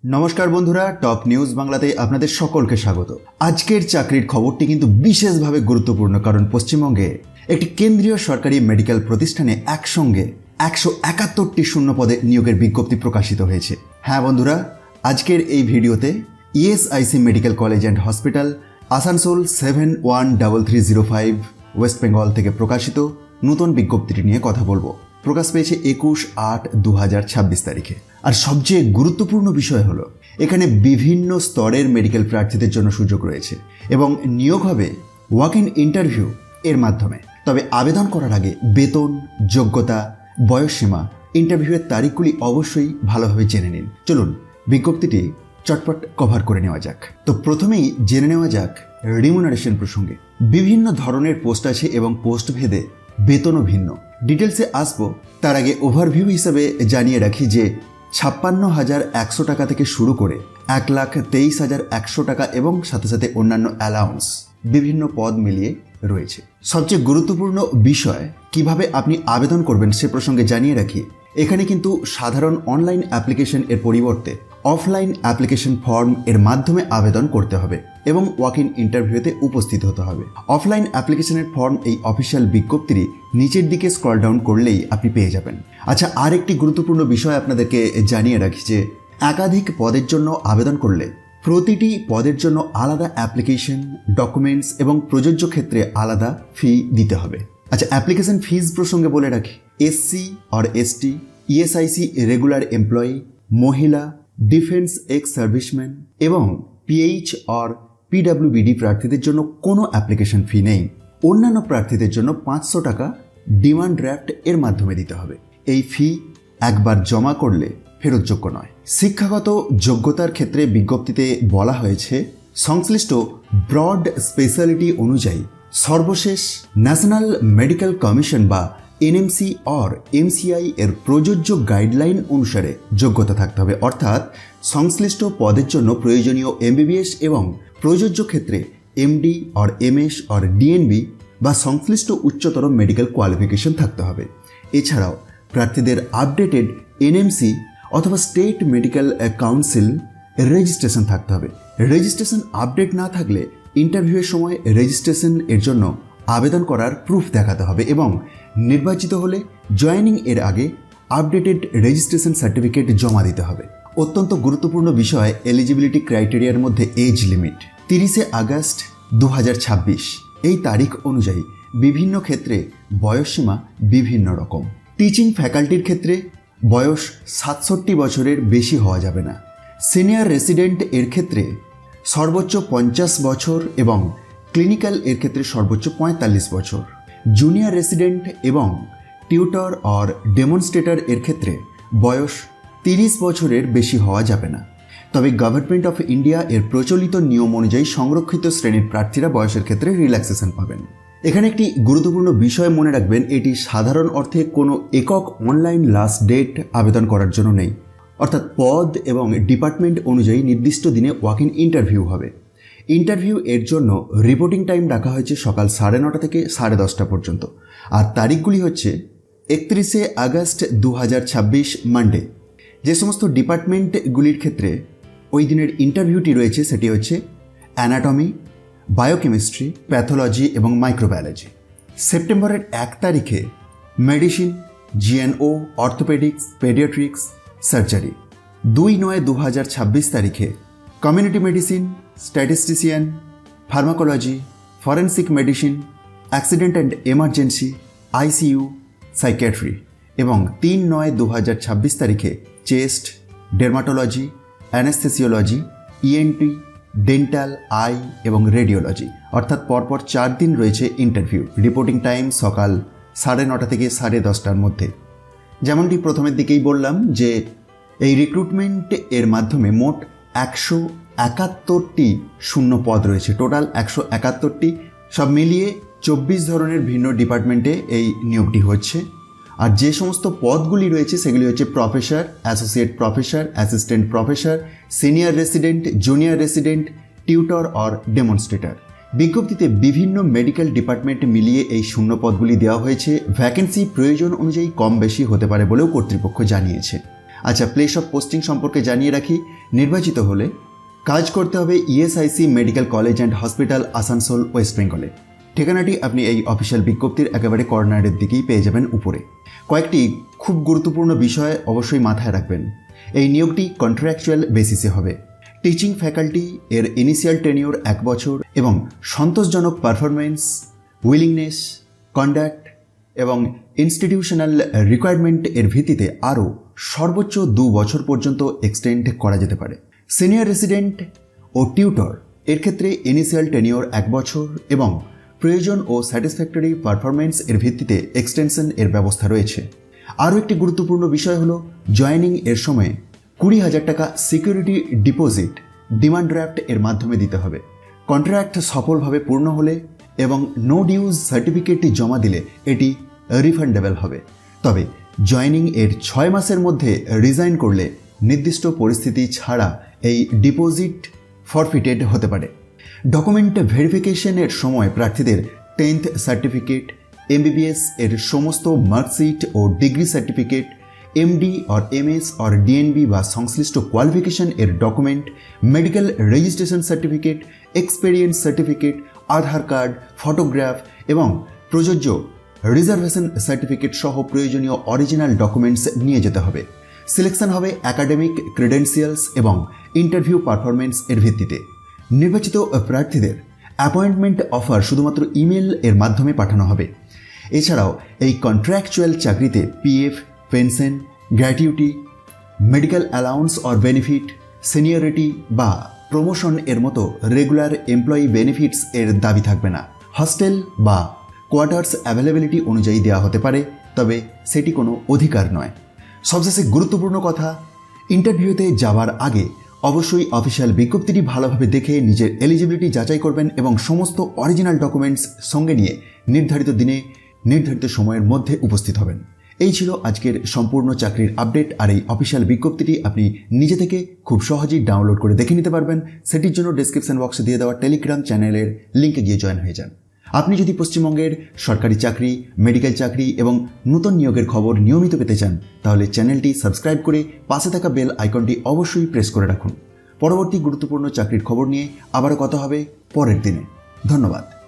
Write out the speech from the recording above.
নমস্কার বন্ধুরা, top news বাংলাতে আপনাদের সকলকে স্বাগত। আজকের চাকরির খবরটি কিন্তু বিশেষভাবে গুরুত্বপূর্ণ, কারণ পশ্চিমবঙ্গে একটি কেন্দ্রীয় সরকারি মেডিকেল প্রতিষ্ঠানে একসঙ্গে 171টি শূন্য পদে নিয়োগের বিজ্ঞপ্তি প্রকাশিত হয়েছে। হ্যাঁ বন্ধুরা, আজকের এই ভিডিওতে ESIC medical college and hospital Asansol 713305 West Bengal থেকে প্রকাশিত নতুন বিজ্ঞপ্তিটি নিয়ে কথা বলবো। প্রকাশ পেয়েছে 21/8/2026 তারিখে। আর সবচেয়ে গুরুত্বপূর্ণ বিষয় হলো এখানে বিভিন্ন স্তরের মেডিকেল প্রার্থীদের জন্য সুযোগ রয়েছে এবং নিয়োগ হবে ওয়াক ইন ইন্টারভিউ এর মাধ্যমে। তবে আবেদন করার আগে বেতন, যোগ্যতা, বয়সসীমা, ইন্টারভিউয়ের তারিখগুলি অবশ্যই ভালোভাবে জেনে নিন। চলুন বিজ্ঞপ্তিটি চটপট কভার করে নেওয়া যাক। তো প্রথমেই জেনে নেওয়া যাক রিমুনারেশন প্রসঙ্গে। বিভিন্ন ধরনের পোস্ট আছে এবং পোস্ট ভেদে বেতনও ভিন্ন। ডিটেলসে আসবো, তার আগে ওভারভিউ হিসেবে জানিয়ে রাখি যে 56,100 টাকা থেকে শুরু করে 1,23,100 টাকা এবং সাথে সাথে অন্যান্য অ্যালাউন্স বিভিন্ন পদ মিলিয়ে রয়েছে। সবচেয়ে গুরুত্বপূর্ণ বিষয় কিভাবে আপনি আবেদন করবেন সে প্রসঙ্গে জানিয়ে রাখি। এখানে কিন্তু সাধারণ অনলাইন অ্যাপ্লিকেশন এর পরিবর্তে অফলাইন অ্যাপ্লিকেশন ফর্ম এর মাধ্যমে আবেদন করতে হবে এবং ওয়াক ইন ইন্টারভিউতে উপস্থিত হতে হবে। অফলাইন অ্যাপ্লিকেশনের ফর্ম এই অফিসিয়াল বিজ্ঞপ্তির নিচের দিকে স্ক্রল ডাউন করলেই আপনি পেয়ে যাবেন। আচ্ছা, আর একটি গুরুত্বপূর্ণ বিষয় আপনাদেরকে জানিয়ে রাখি যে একাধিক পদের জন্য আবেদন করলে প্রতিটি পদের জন্য আলাদা অ্যাপ্লিকেশন, ডকুমেন্টস এবং প্রযোজ্য ক্ষেত্রে আলাদা ফি দিতে হবে। আচ্ছা, অ্যাপ্লিকেশন ফিজ প্রসঙ্গে বলে রাখি, SC or ST, ESIC regular employee, মহিলা, ডিফেন্স এক্স সার্ভিসম্যান এবং পিএইচ অর পিডাব্লিউবিডি প্রার্থীদের জন্য কোনো অ্যাপ্লিকেশন ফি নেই। অন্যান্য প্রার্থীদের জন্য 500 টাকা ডিমান্ড ড্রাফট এর মাধ্যমে দিতে হবে। এই ফি একবার জমা করলে ফেরতযোগ্য নয়। শিক্ষাগত যোগ্যতার ক্ষেত্রে বিজ্ঞপ্তিতে বলা হয়েছে সংশ্লিষ্ট ব্রড স্পেশালিটি অনুযায়ী সর্বশেষ ন্যাশনাল মেডিকেল কমিশন বা এনএমসি অর এমসিআই এর প্রযোজ্য গাইডলাইন অনুসারে যোগ্যতা থাকতে হবে। অর্থাৎ সংশ্লিষ্ট পদের জন্য প্রয়োজনীয় এমবিবিএস এবং প্রযোজ্য ক্ষেত্রে MD or MS or DNB বা সংশ্লিষ্ট উচ্চতর মেডিকেল কোয়ালিফিকেশন থাকতে হবে। এছাড়াও প্রার্থীদের আপডেটেড এনএমসি অথবা স্টেট মেডিকেল কাউন্সিল রেজিস্ট্রেশন থাকতে হবে। রেজিস্ট্রেশন আপডেট না থাকলে ইন্টারভিউয়ের সময় রেজিস্ট্রেশন এর জন্য আবেদন করার প্রুফ দেখাতে হবে এবং নির্বাচিত হলে জয়েনিং এর আগে আপডেটেড রেজিস্ট্রেশন সার্টিফিকেট জমা দিতে হবে। অত্যন্ত গুরুত্বপূর্ণ বিষয়, এলিজিবিলিটি ক্রাইটেরিয়ার মধ্যে এজ লিমিট 30 আগস্ট 2026 এই তারিখ অনুযায়ী বিভিন্ন ক্ষেত্রে বয়সসীমা বিভিন্ন রকম। টিচিং ফ্যাকাল্টির ক্ষেত্রে বয়স 67 বছরের বেশি হওয়া যাবে না। সিনিয়র রেসিডেন্ট এর ক্ষেত্রে সর্বোচ্চ 50 বছর এবং ক্লিনিক্যাল এর ক্ষেত্রে সর্বোচ্চ 45 বছর। জুনিয়র রেসিডেন্ট এবং টিউটর অর ডেমনস্ট্রেটর এর ক্ষেত্রে বয়স 30 বছরের বেশি হওয়া যাবে না। তবে গভর্নমেন্ট অফ ইন্ডিয়া এর প্রচলিত নিয়ম অনুযায়ী সংরক্ষিত শ্রেণীর প্রার্থীরা বয়সের ক্ষেত্রে রিল্যাক্সেশন পাবেন। এখানে একটি গুরুত্বপূর্ণ বিষয় মনে রাখবেন, এটি সাধারণ অর্থে কোনো একক অনলাইন লাস্ট ডেট আবেদন করার জন্য নেই। অর্থাৎ পদ এবং ডিপার্টমেন্ট অনুযায়ী নির্দিষ্ট দিনে ওয়াক ইন ইন্টারভিউ হবে। ইন্টারভিউ এর জন্য রিপোর্টিং টাইম রাখা হয়েছে সকাল 9:30 থেকে 10:30 পর্যন্ত। আর তারিখগুলি হচ্ছে 31 আগস্ট 2026 মানডে। যে সমস্ত ডিপার্টমেন্টগুলির ক্ষেত্রে ওই দিনের ইন্টারভিউটি রয়েছে সেটি হচ্ছে অ্যানাটমি, বায়োকেমিস্ট্রি, প্যাথোলজি এবং মাইক্রোবায়োলজি। সেপ্টেম্বরের 1 তারিখে medicine, GNO, orthopaedics, paediatrics, surgery. 2/9/2026 তারিখে community medicine, statistician, pharmacology, forensic medicine, accident and emergency, ICU, psychiatry এবং 3/9/2026 তারিখে chest, dermatology, anaesthesiology, ENT, dental, eye এবং রেডিওলজি। অর্থাৎ পরপর 4 দিন রয়েছে ইন্টারভিউ। রিপোর্টিং টাইম সকাল 9:30 থেকে 10:30 মধ্যে। যেমনটি প্রথমের দিকেই বললাম যে এই রিক্রুটমেন্ট এর মাধ্যমে মোট 171টি শূন্য পদ রয়েছে। টোটাল 171টি, সব মিলিয়ে 24 ধরনের ভিন্ন ডিপার্টমেন্টে এই নিয়োগটি হচ্ছে। আর যে সমস্ত পদগুলি রয়েছে সেগুলি হচ্ছে professor, associate professor, assistant professor, senior resident, junior resident, tutor or demonstrator. বিজ্ঞপ্তিতে বিভিন্ন মেডিকেল ডিপার্টমেন্ট মিলিয়ে এই শূন্য পদগুলি দেওয়া হয়েছে। ভ্যাকেন্সি প্রয়োজন অনুযায়ী কম বেশি হতে পারে বলেও কর্তৃপক্ষ জানিয়েছে। আচ্ছা, প্লেস অফ পোস্টিং সম্পর্কে জানিয়ে রাখি। নির্বাচিত হলে কাজ করতে হবে ESIC medical college and hospital, Asansol, West বেঙ্গলে। ঠিকানাটি আপনি এই অফিসিয়াল বিজ্ঞপ্তির একেবারে কর্নারের দিকেই পেয়ে যাবেন উপরে। কয়েকটি খুব গুরুত্বপূর্ণ বিষয় অবশ্যই মাথায় রাখবেন। এই নিয়োগটি কন্ট্রাকচুয়াল বেসিসে হবে। টিচিং ফ্যাকাল্টি এর ইনিশিয়াল টেনিওর 1 বছর এবং সন্তোষজনক পারফরমেন্স, উইলিংনেস, কন্ডাক্ট এবং ইনস্টিটিউশনাল রিকোয়ারমেন্ট এর ভিত্তিতে আরও সর্বোচ্চ 2 বছর পর্যন্ত এক্সটেন্ড করা যেতে পারে। সিনিয়র রেসিডেন্ট ও টিউটর এর ক্ষেত্রে ইনিশিয়াল টেনিওর 1 বছর এবং প্রয়োজন ও স্যাটিসফ্যাক্টরি পারফরমেন্স এর ভিত্তিতে এক্সটেনশন এর ব্যবস্থা রয়েছে। আরও একটি গুরুত্বপূর্ণ বিষয় হলো জয়েনিং এর সময় 20,000 টাকা সিকিউরিটি ডিপোজিট ডিমান্ড ড্রাফট এর মাধ্যমে দিতে হবে। কন্ট্রাক্ট সফলভাবে পূর্ণ হলে এবং নো ডিউজ সার্টিফিকেটটি জমা দিলে এটি রিফান্ডেবল হবে। তবে জয়েনিং এর 6 মাসের মধ্যে রিজাইন করলে নির্দিষ্ট পরিস্থিতি ছাড়া এই ডিপোজিট ফরফিটেড হতে পারে। ডকুমেন্ট ভেরিফিকেশনের সময় প্রার্থীদের 10th সার্টিফিকেট, এমবিবিএস এর সমস্ত মার্কশিট ও degree certificate, MD or MS or DNB বা সংশ্লিষ্ট কোয়ালিফিকেশন এর document, medical registration certificate, experience certificate, Aadhaar card, photograph এবং প্রযোজ্য রিজার্ভেশন সার্টিফিকেট সহ প্রয়োজনীয় অরিজিনাল ডকুমেন্টস নিয়ে যেতে হবে। সিলেকশন হবে একাডেমিক ক্রেডেন্সিয়ালস এবং ইন্টারভিউ পারফরমেন্স এর ভিত্তিতে। নির্বাচিত প্রার্থীদের অ্যাপয়েন্টমেন্ট অফার শুধুমাত্র ইমেল এর মাধ্যমে পাঠানো হবে। এছাড়াও এই কন্ট্রাকচুয়াল চাকরিতে PF, pension, gratuity, medical allowance or benefit, seniority বা প্রমোশন এর মতো রেগুলার এমপ্লয়ি বেনিফিটস এর দাবি থাকবে না। হস্টেল বা কোয়ার্টার্স অ্যাভেলেবিলিটি অনুযায়ী দেওয়া হতে পারে, তবে সেটি কোনো অধিকার নয়। সবশেষে গুরুত্বপূর্ণ কথা, ইন্টারভিউতে যাওয়ার আগে অবশ্যই অফিসিয়াল বিজ্ঞপ্তিটি ভালোভাবে দেখে নিজের এলিজিবিলিটি যাচাই করবেন এবং সমস্ত অরিজিনাল ডকুমেন্টস সঙ্গে নিয়ে নির্ধারিত দিনে নির্ধারিত সময়ের মধ্যে উপস্থিত হবেন। এই ছিল আজকের সম্পূর্ণ চাকরির আপডেট। আর এই অফিসিয়াল বিজ্ঞপ্তিটি আপনি নিজে থেকে খুব সহজেই ডাউনলোড করে দেখে নিতে পারবেন। সেটির জন্য ডেসক্রিপশন বক্সে দিয়ে দেওয়া টেলিগ্রাম চ্যানেলের লিঙ্কে গিয়ে জয়েন হয়ে যান। আপনি যদি পশ্চিমবঙ্গের সরকারি চাকরি, মেডিকেল চাকরি এবং নতুন নিয়োগের খবর নিয়মিত পেতে চান, তাহলে চ্যানেলটি সাবস্ক্রাইব করে পাশে থাকা বেল আইকনটি অবশ্যই প্রেস করে রাখুন। পরবর্তী গুরুত্বপূর্ণ চাকরির খবর নিয়ে আবারও কথা হবে পরের দিনে। ধন্যবাদ।